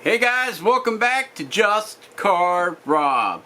Hey guys, welcome back to Just Carve Rob.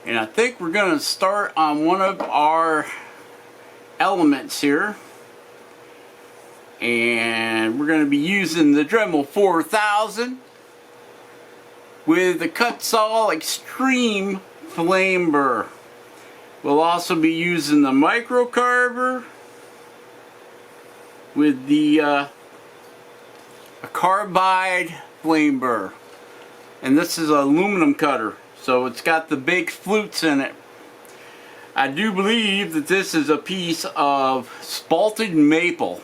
And I think we're going to start on one of our elements here. And we're going to be using the Dremel 4000 with the Kutzall Extreme Flame Burr. We'll also be using the micro carver with the a carbide flame burr, and this is an aluminum cutter, so it's got the big flutes in it. I do believe that this is a piece of spalted maple,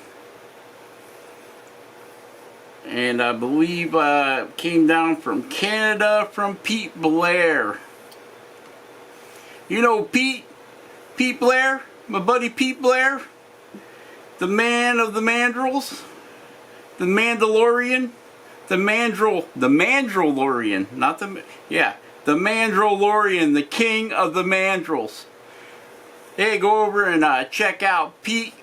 and I believe it came down from Canada from Pete Blair. You know Pete Blair, my buddy Pete Blair, the man of the mandrels, the Mandalorian. The Mandalorian, not the, yeah, the Mandalorian, the king of the mandrels. Hey, go over and check out Pete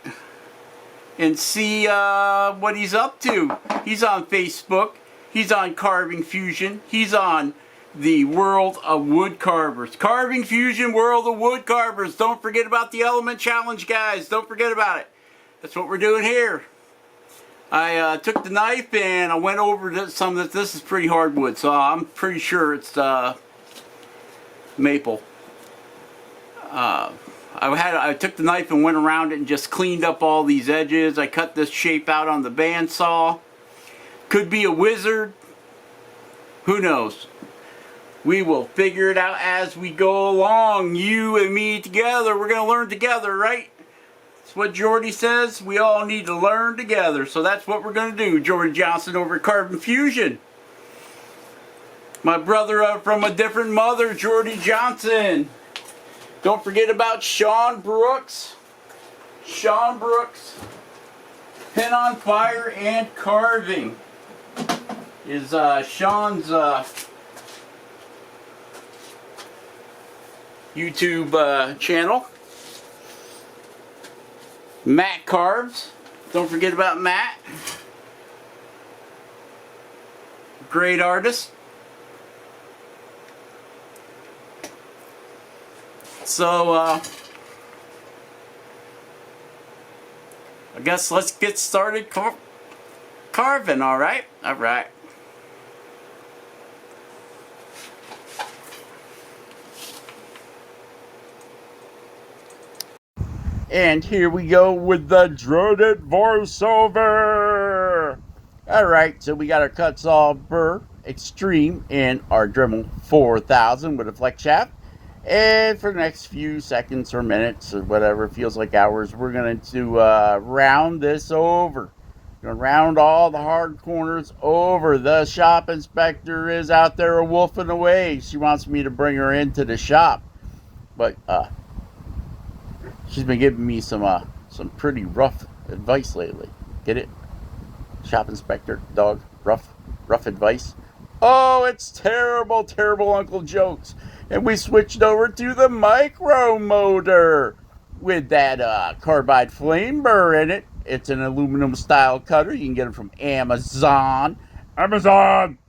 and see what he's up to. He's on Facebook, he's on Carving Fusion, he's on the World of Wood Carvers. Carving Fusion, World of Wood Carvers. Don't forget about the Element Challenge, guys. Don't forget about it. That's what we're doing here. I took the knife and I went over some of this. This is pretty hardwood, so I'm pretty sure it's maple. I took the knife and went around it and just cleaned up all these edges. I cut this shape out on the bandsaw. Could be a wizard. Who knows? We will figure it out as we go along. You and me together. We're going to learn together, right? That's what Jordy says. We all need to learn together. So that's what we're going to do. Jordy Johnson over at Carving Fusion. My brother from a different mother, Jordy Johnson. Don't forget about Shawn Brooks. Shawn Brooks. Pen on Fire and Carving is Shawn's YouTube channel. Matt Carves. Don't forget about Matt. Great artist. So, I guess let's get started carving, alright? Alright. And here we go with the dreaded voiceover. Alright, so we got our Kutzall Burr Extreme in our Dremel 4000 with a flex shaft. And for the next few seconds or minutes or whatever, it feels like hours, we're going to round this over. We're going to round all the hard corners over. The shop inspector is out there wolfing away. She wants me to bring her into the shop. But, she's been giving me some pretty rough advice lately. Get it? Shop inspector, dog, rough advice. Oh, it's terrible, terrible Uncle Jokes. And we switched over to the micro motor with that carbide flame burr in it. It's an aluminum style cutter. You can get it from Amazon. Amazon!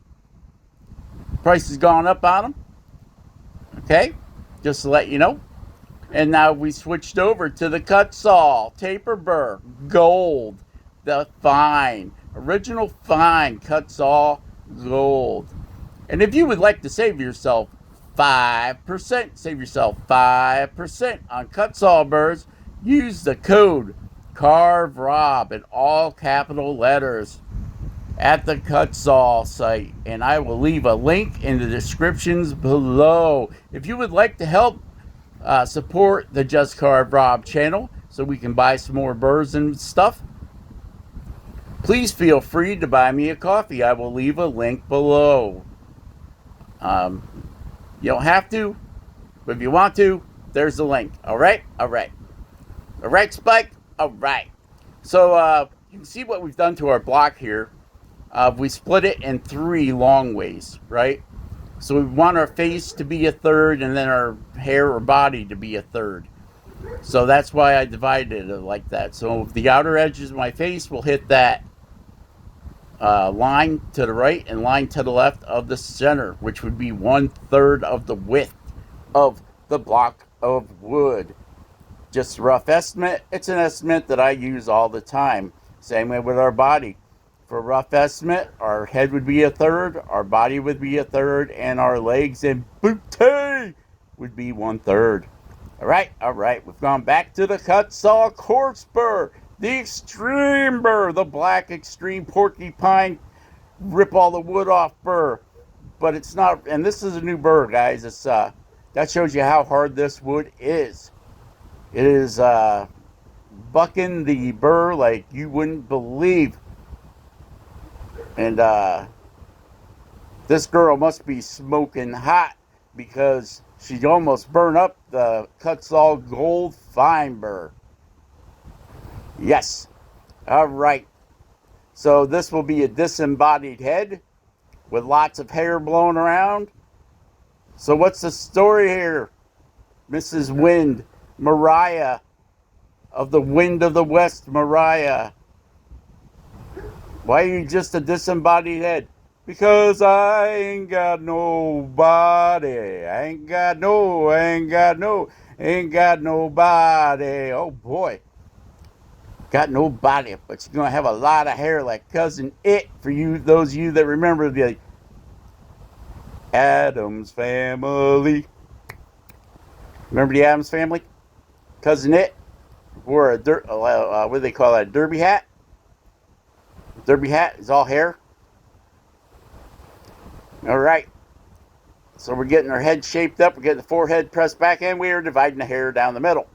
Price has gone up on them. Okay? Just to let you know. And now we switched over to the Kutzall Taper Burr Gold. The fine. Original fine Kutzall Gold. And if you would like to save yourself 5%, save yourself 5% on Kutzall burrs, use the code CARVEROB in all capital letters at the Kutzall site. And I will leave a link in the descriptions below. If you would like to help support the Just Carve Rob channel so we can buy some more burrs and stuff, please feel free to buy me a coffee. I will leave a link below. You don't have to, but if you want to, there's the link. Alright? Alright. Alright, Spike? Alright. So, you can see what we've done to our block here. We split it in 3 long ways, right? So we want our face to be a third and then our hair or body to be a third. So that's why I divided it like that. So the outer edges of my face will hit that line to the right and line to the left of the center, which would be 1/3 of the width of the block of wood. Just a rough estimate. It's an estimate that I use all the time. Same way with our body. For a rough estimate, our head would be 1/3, our body would be 1/3, and our legs and booty would be 1/3. All right. We've gone back to the kutzall quartz burr, the extreme burr, the black extreme porcupine, rip all the wood off burr. But it's not, and this is a new burr, guys. It's that shows you how hard this wood is. It is bucking the burr like you wouldn't believe. And this girl must be smoking hot because she almost burned up the kutzall gold fine burr. Yes. All right. So this will be a disembodied head with lots of hair blowing around. So what's the story here, Mrs. Wind, Mariah of the Wind of the West, Mariah? Why are you just a disembodied head? Because I ain't got nobody. Ain't got nobody. Oh boy. Got nobody, but you're gonna have a lot of hair like Cousin It for you, those of you that remember the Addams Family. Remember the Addams Family? Cousin It wore a what do they call that? A derby hat. Derby hat is all hair. All right. So we're getting our head shaped up. We're getting the forehead pressed back, and we are dividing the hair down the middle.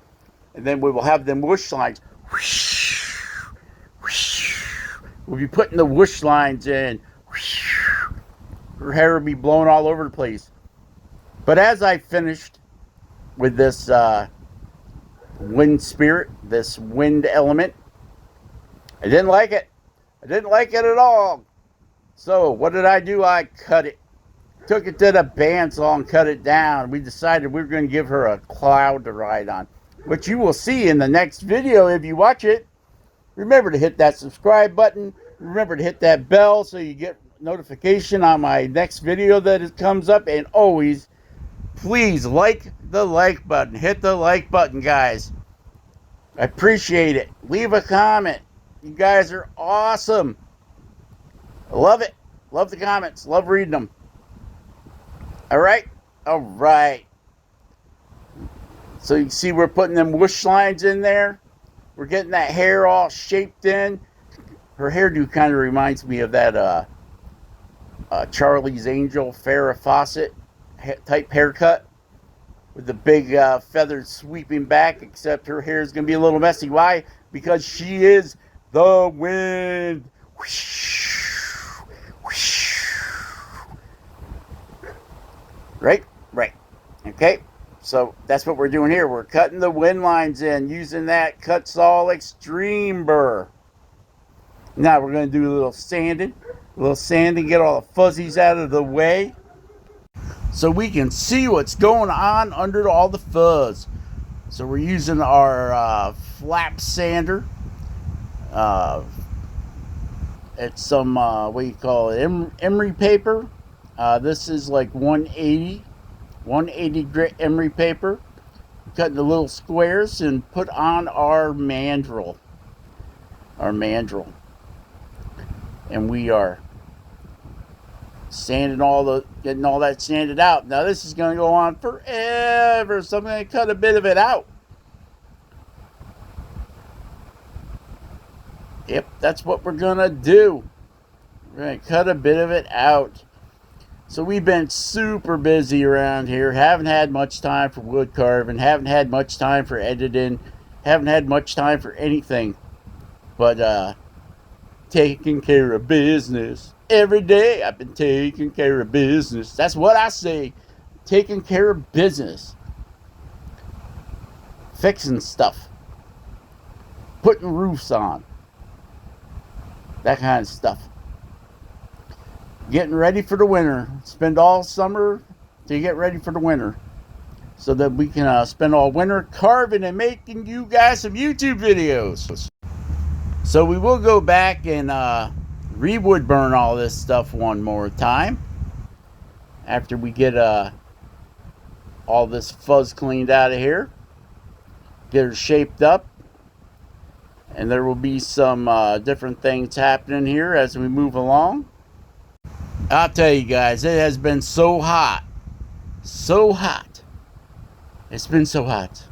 And then we will have them whoosh lines. We'll be putting the whoosh lines in. Her hair will be blowing all over the place. But as I finished with this wind spirit, this wind element, I didn't like it. I didn't like it at all. So what did I do? I cut it. Took it to the bandsaw and cut it down. We decided we were going to give her a cloud to ride on, which you will see in the next video if you watch it. Remember to hit that subscribe button. Remember to hit that bell so you get notification on my next video that it comes up. And always, please like the like button. Hit the like button, guys. I appreciate it. Leave a comment. You guys are awesome. I love it. Love the comments. Love reading them. All right. So you can see we're putting them whoosh lines in there. We're getting that hair all shaped in. Her hairdo kind of reminds me of that Charlie's Angel Farrah Fawcett type haircut with the big feathers sweeping back, except her hair is going to be a little messy. Why? Because she is the wind. Right. Okay. So that's what we're doing here. We're cutting the wind lines in using that kutzall extreme burr. Now we're going to do a little sanding. Get all the fuzzies out of the way so we can see what's going on under all the fuzz. So we're using our flap sander. It's some, what do you call it, emery paper. This is like 180 grit emery paper. Cut into little squares and put on our mandrel. And we are getting all that sanded out. Now this is going to go on forever, so I'm going to cut a bit of it out. Yep, that's what we're going to do. We're going to cut a bit of it out. So we've been super busy around here. Haven't had much time for wood carving. Haven't had much time for editing. Haven't had much time for anything. But taking care of business. Every day I've been taking care of business. That's what I say. Taking care of business. Fixing stuff. Putting roofs on. That kind of stuff. Getting ready for the winter. Spend all summer to get ready for the winter. So that we can spend all winter carving and making you guys some YouTube videos. So we will go back and re-wood burn all this stuff one more time after we get all this fuzz cleaned out of here. Get her shaped up, and there will be some different things happening here as we move along. I'll tell you guys, it has been so hot. So hot. It's been so hot.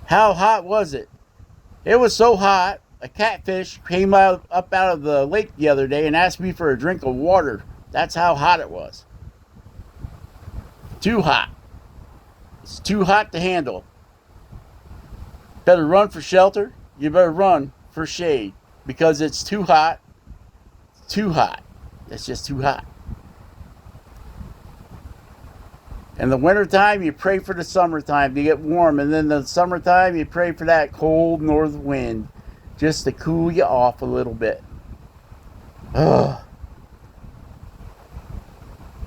How hot was it? It was so hot, a catfish came up out of the lake the other day and asked me for a drink of water. That's how hot it was. Too hot. It's too hot to handle. Better run for shelter. You better run for shade because it's too hot. Too hot. It's just too hot. In the wintertime, you pray for the summertime to get warm. And then the summertime, you pray for that cold north wind just to cool you off a little bit. Ugh.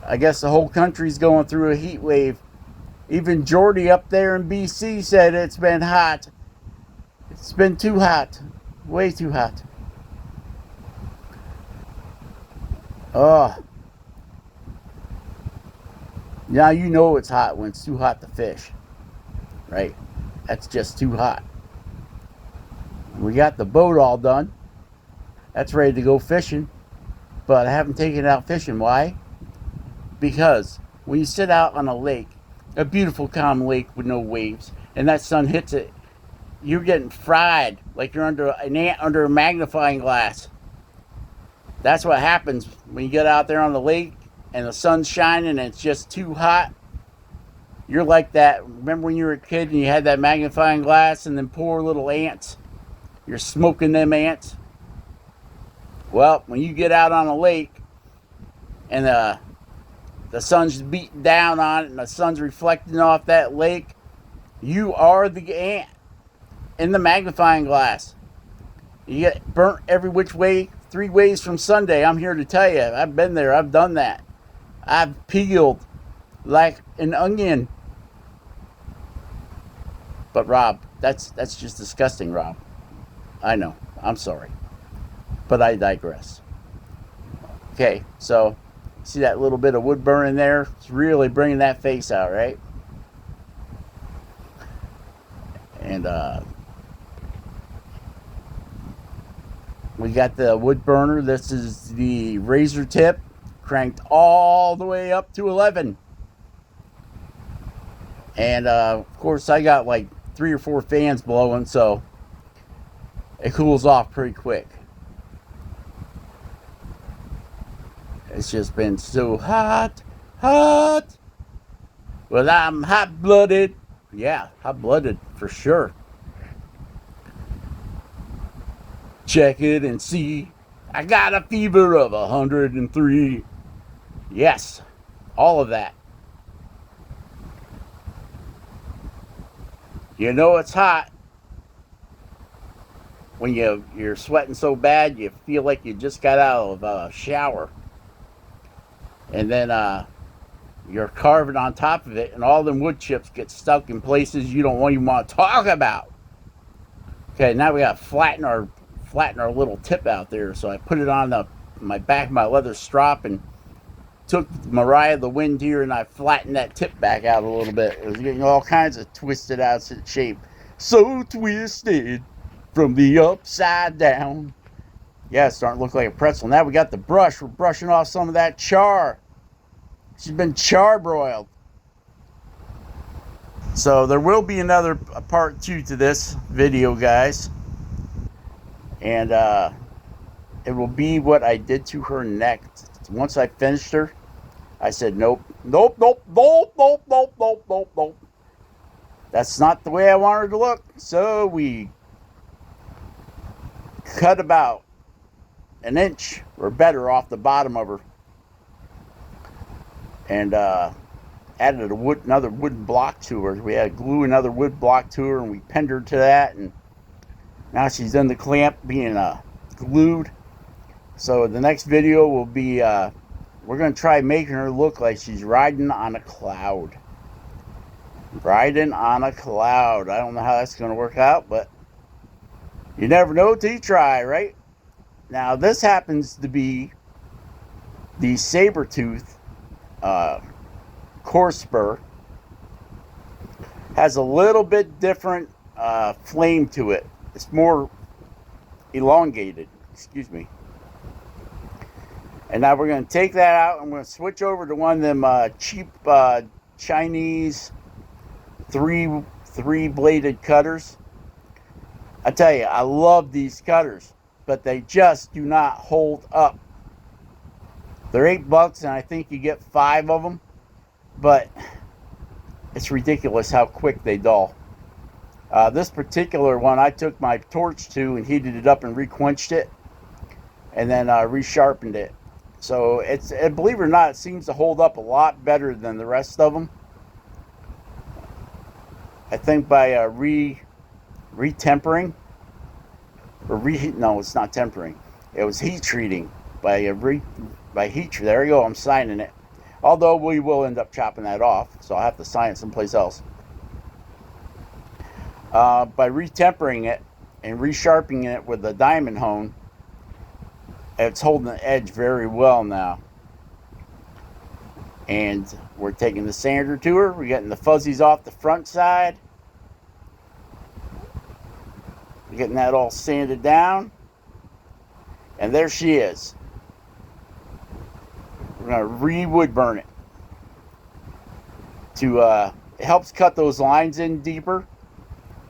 I guess the whole country's going through a heat wave. Even Jordy up there in BC said it's been hot. It's been too hot. Way too hot. Ugh. Now you know it's hot when it's too hot to fish. Right? That's just too hot. We got the boat all done. That's ready to go fishing. But I haven't taken it out fishing. Why? Because when you sit out on a lake, a beautiful calm lake with no waves, and that sun hits it, you're getting fried like you're under an ant under a magnifying glass. That's what happens when you get out there on the lake and the sun's shining and it's just too hot. You're like that. Remember when you were a kid and you had that magnifying glass and then poor little ants? You're smoking them ants. Well, when you get out on a lake and the sun's beating down on it and the sun's reflecting off that lake, you are the ant in the magnifying glass. You get burnt every which way, 3 ways from Sunday. I'm here to tell you, I've been there, I've done that. I've peeled like an onion. But Rob, that's just disgusting, Rob. I know, I'm sorry. But I digress. Okay, so see that little bit of wood burning there? It's really bringing that face out, right? And we got the wood burner. This is the razor tip cranked all the way up to 11. And of course I got like 3 or 4 fans blowing, so it cools off pretty quick. It's just been so hot. Well, I'm hot-blooded. Yeah, hot-blooded for sure. Check it and see. I got a fever of 103. Yes, all of that. You know it's hot when you're sweating so bad you feel like you just got out of a shower. And then you're carving on top of it and all them wood chips get stuck in places you don't even want to talk about. Okay, now we got to flatten our little tip out there. So I put it on my back of my leather strop and took Mariah the wind here and I flattened that tip back out a little bit. It was getting all kinds of twisted out shape. So twisted from the upside down. Yeah, it's starting to look like a pretzel. Now we got the brush. We're brushing off some of that char. She's been charbroiled. So there will be a part 2 to this video, guys. And it will be what I did to her neck. Once I finished her, I said, nope. That's not the way I want her to look. So we cut about an inch or better off the bottom of her. And added another wooden block to her. We had to glue another wood block to her and we pinned her to that. And now she's in the clamp being glued. So the next video will be, we're going to try making her look like she's riding on a cloud. Riding on a cloud. I don't know how that's going to work out, but you never know till you try, right? Now this happens to be the saber-tooth coarse burr. Has a little bit different flame to it. It's more elongated. Excuse me. And now we're going to take that out. I'm going to switch over to one of them cheap Chinese three-bladed cutters. I tell you, I love these cutters, but they just do not hold up. They're $8, and I think you get 5 of them, but it's ridiculous how quick they dull. This particular one, I took my torch to and heated it up and re-quenched it, and then resharpened it. So it's, believe it or not, it seems to hold up a lot better than the rest of them. I think by re-tempering, or no, it's not tempering. It was heat treating by heat. There you go. I'm signing it. Although we will end up chopping that off, so I'll have to sign it someplace else. By re-tempering it and resharpening it with a diamond hone, it's holding the edge very well now. And we're taking the sander to her. We're getting the fuzzies off the front side. We're getting that all sanded down. And there she is. We're going to re-wood burn it. It helps cut those lines in deeper.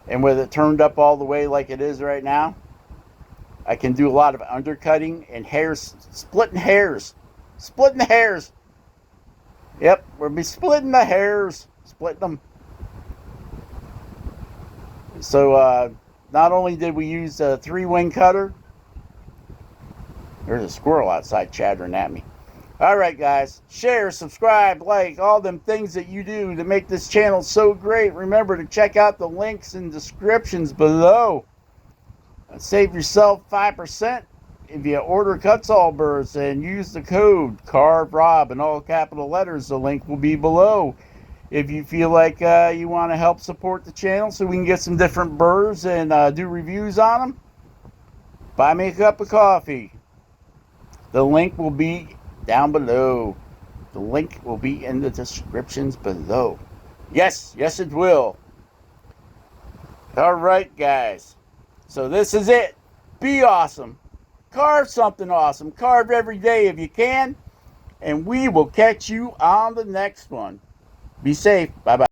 And with it turned up all the way like it is right now, I can do a lot of undercutting and splitting hairs. Splitting the hairs. Yep, we'll be splitting the hairs. Splitting them. So, not only did we use a 3-wing cutter. There's a squirrel outside chattering at me. Alright guys, share, subscribe, like, all them things that you do to make this channel so great. Remember to check out the links and descriptions below. Save yourself 5% if you order kutzall burrs and use the code CARVEROB in all capital letters. The link will be below. If you feel like you want to help support the channel so we can get some different burrs and do reviews on them, buy me a cup of coffee. The link will be down below. The link will be in the descriptions below. Yes, yes it will. Alright guys. So this is it. Be awesome. Carve something awesome. Carve every day if you can. And we will catch you on the next one. Be safe. Bye-bye.